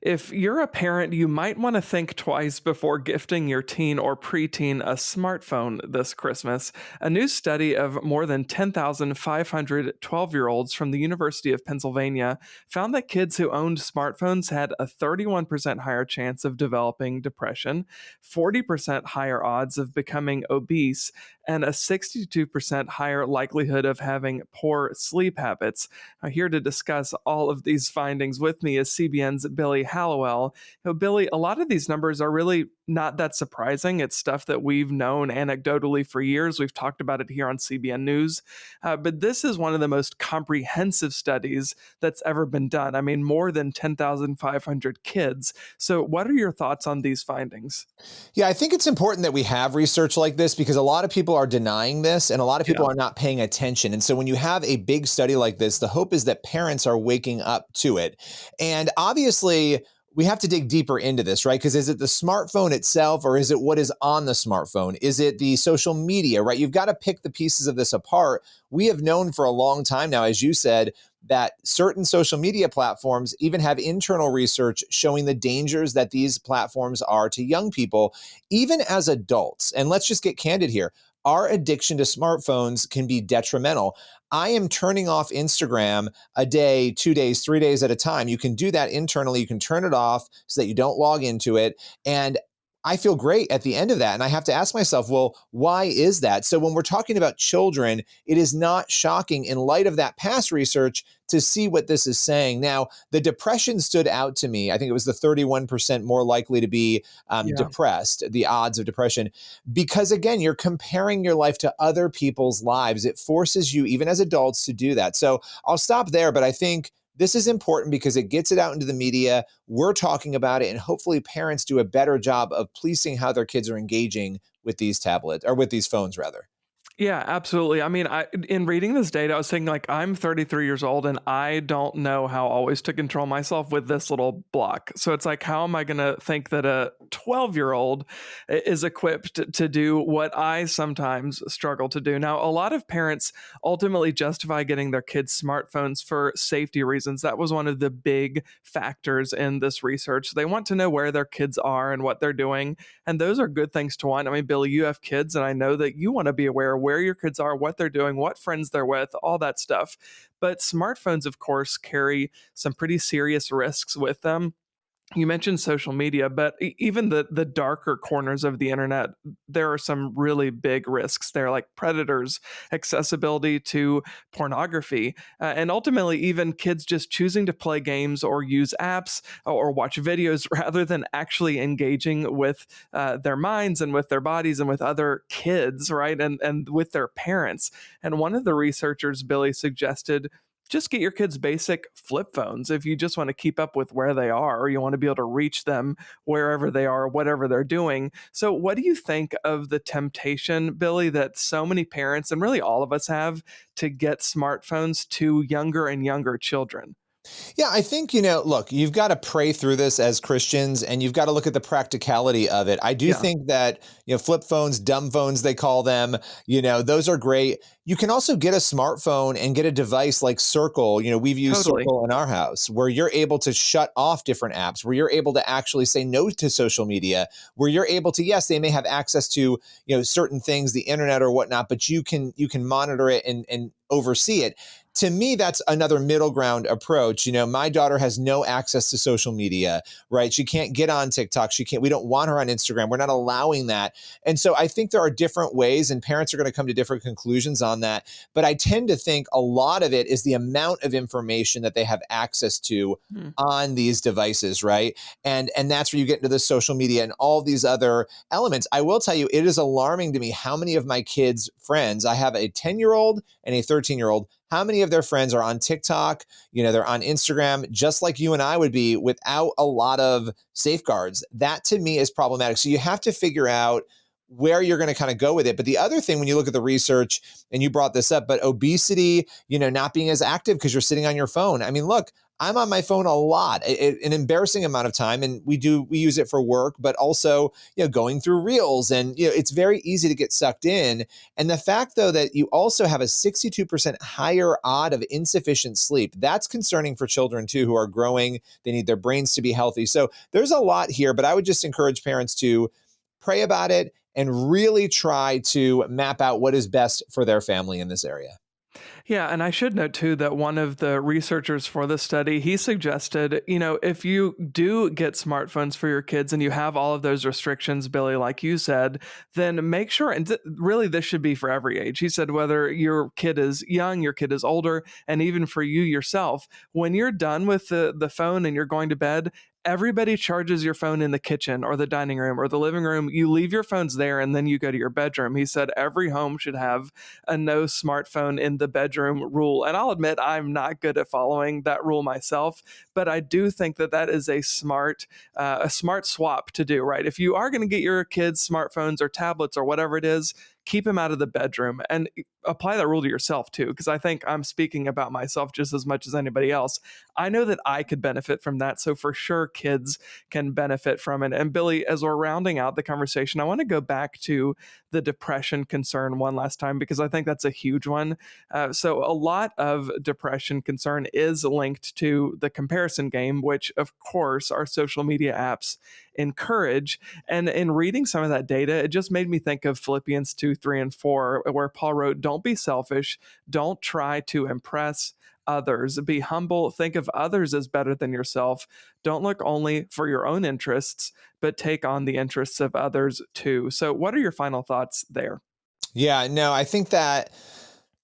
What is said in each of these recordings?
If you're a parent, you might want to think twice before gifting your teen or preteen a smartphone this Christmas. A new study of more than 10,500 12-year-olds from the University of Pennsylvania found that kids who owned smartphones had a 31% higher chance of developing depression, 40% higher odds of becoming obese, and a 62% higher likelihood of having poor sleep habits. Here to discuss all of these findings with me is CBN's Billy Hallowell. Billy, a lot of these numbers are really not that surprising. It's stuff that we've known anecdotally for years. We've talked about it here on CBN News. But this is one of the most comprehensive studies that's ever been done. I mean, more than 10,500 kids. So, what are your thoughts on these findings? Yeah, I think it's important that we have research like this because a lot of people are denying this and a lot of people Yeah, are not paying attention. And so when you have a big study like this, the hope is that parents are waking up to it. And obviously, we have to dig deeper into this, right? Because is it the smartphone itself or is it what is on the smartphone? Is it the social media, right? You've got to pick the pieces of this apart. We have known for a long time now, as you said, that certain social media platforms even have internal research showing the dangers that these platforms are to young people, even as adults. And let's just get candid here. Our addiction to smartphones can be detrimental. I am turning off Instagram a day, 2 days, 3 days at a time. You can do that internally. You can turn it off so that you don't log into it. And I feel great at the end of that. And I have to ask myself, well, why is that? So when we're talking about children, it is not shocking in light of that past research to see what this is saying. Now, the depression stood out to me. I think it was the 31% more likely to be yeah. depressed, the odds of depression, because again, you're comparing your life to other people's lives. It forces you, even as adults, to do that. So I'll stop there, but I think this is important because it gets it out into the media. We're talking about it, and hopefully parents do a better job of policing how their kids are engaging with these tablets or with these phones rather. Yeah, absolutely. I mean, in reading this data, I was thinking like I'm 33 years old and I don't know how always to control myself with this little block. So it's like, how am I going to think that a 12-year-old is equipped to do what I sometimes struggle to do? Now, a lot of parents ultimately justify getting their kids smartphones for safety reasons. That was one of the big factors in this research. They want to know where their kids are and what they're doing. And those are good things to want. I mean, Billy, you have kids, and I know that you want to be aware where your kids are, what they're doing, what friends they're with, all that stuff. But smartphones, of course, carry some pretty serious risks with them. You mentioned social media, but even the darker corners of the internet, there are some really big risks there, like predators, accessibility to pornography, and ultimately even kids just choosing to play games or use apps or watch videos rather than actually engaging with their minds and with their bodies and with other kids, right? And with their parents. And one of the researchers, Billy, suggested just get your kids basic flip phones if you just want to keep up with where they are or you want to be able to reach them wherever they are, whatever they're doing. So, what do you think of the temptation, Billy, that so many parents and really all of us have to get smartphones to younger and younger children? Yeah, I think, look, you've got to pray through this as Christians and you've got to look at the practicality of it. I do Yeah, think that, flip phones, dumb phones, they call them, those are great. You can also get a smartphone and get a device like Circle. We've used totally. Circle in our house where you're able to shut off different apps, where you're able to actually say no to social media, where you're able to, yes, they may have access to, certain things, the internet or whatnot, but you can monitor it and oversee it. To me, that's another middle ground approach. My daughter has no access to social media, right? She can't get on TikTok. We don't want her on Instagram. We're not allowing that. And so I think there are different ways and parents are going to come to different conclusions on that. But I tend to think a lot of it is the amount of information that they have access to Hmm. on these devices, right? And that's where you get into the social media and all these other elements. I will tell you, it is alarming to me how many of my kids' friends, I have a 10-year-old and a 13-year-old, how many of their friends are on TikTok? They're on Instagram, just like you and I would be without a lot of safeguards. That to me is problematic. So you have to figure out where you're going to kind of go with it. But the other thing, when you look at the research, and you brought this up, but obesity, not being as active because you're sitting on your phone. I mean, look, I'm on my phone a lot, an embarrassing amount of time, and we use it for work, but also going through reels, and it's very easy to get sucked in. And the fact though that you also have a 62% higher odd of insufficient sleep, that's concerning for children too who are growing. They need their brains to be healthy. So there's a lot here, but I would just encourage parents to pray about it and really try to map out what is best for their family in this area. Yeah, and I should note too that one of the researchers for the study, he suggested, if you do get smartphones for your kids and you have all of those restrictions, Billy, like you said, then make sure, and really this should be for every age. He said whether your kid is young, your kid is older, and even for you yourself, when you're done with the phone and you're going to bed, everybody charges your phone in the kitchen or the dining room or the living room. You leave your phones there and then you go to your bedroom. He said every home should have a no smartphone in the bedroom rule. And I'll admit I'm not good at following that rule myself, but I do think that that is a smart swap to do, right? If you are going to get your kids smartphones or tablets or whatever it is, keep them out of the bedroom and apply that rule to yourself too, because I think I'm speaking about myself just as much as anybody else. I know that I could benefit from that. So for sure, kids can benefit from it. And Billy, as we're rounding out the conversation, I want to go back to the depression concern one last time, because I think that's a huge one. So a lot of depression concern is linked to the comparison game, which of course our social media apps encourage. And in reading some of that data, it just made me think of Philippians 2, 3, and 4, where Paul wrote, "Don't be selfish, don't try to impress others. Be humble, think of others as better than yourself. Don't look only for your own interests, but take on the interests of others too." So, what are your final thoughts there? Yeah, no, I think that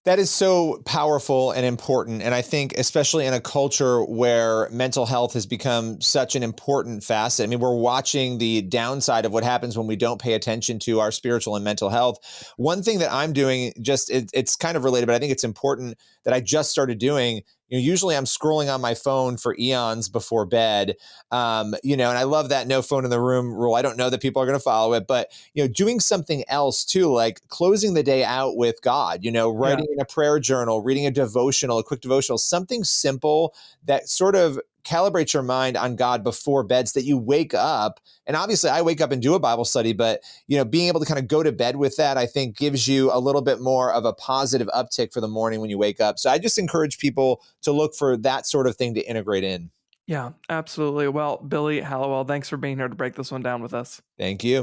is so powerful and important. And I think, especially in a culture where mental health has become such an important facet. I mean, we're watching the downside of what happens when we don't pay attention to our spiritual and mental health. One thing that I'm doing, it's kind of related, but I think it's important that I just started doing. Usually I'm scrolling on my phone for eons before bed. And I love that no phone in the room rule. I don't know that people are going to follow it, but doing something else too, like closing the day out with God, Yeah. writing in a prayer journal, reading a devotional, a quick devotional, something simple that sort of calibrates your mind on God before bed so that you wake up. And obviously I wake up and do a Bible study, but being able to kind of go to bed with that, I think gives you a little bit more of a positive uptick for the morning when you wake up. So I just encourage people to look for that sort of thing to integrate in. Yeah, absolutely. Well, Billy Hallowell, thanks for being here to break this one down with us. Thank you.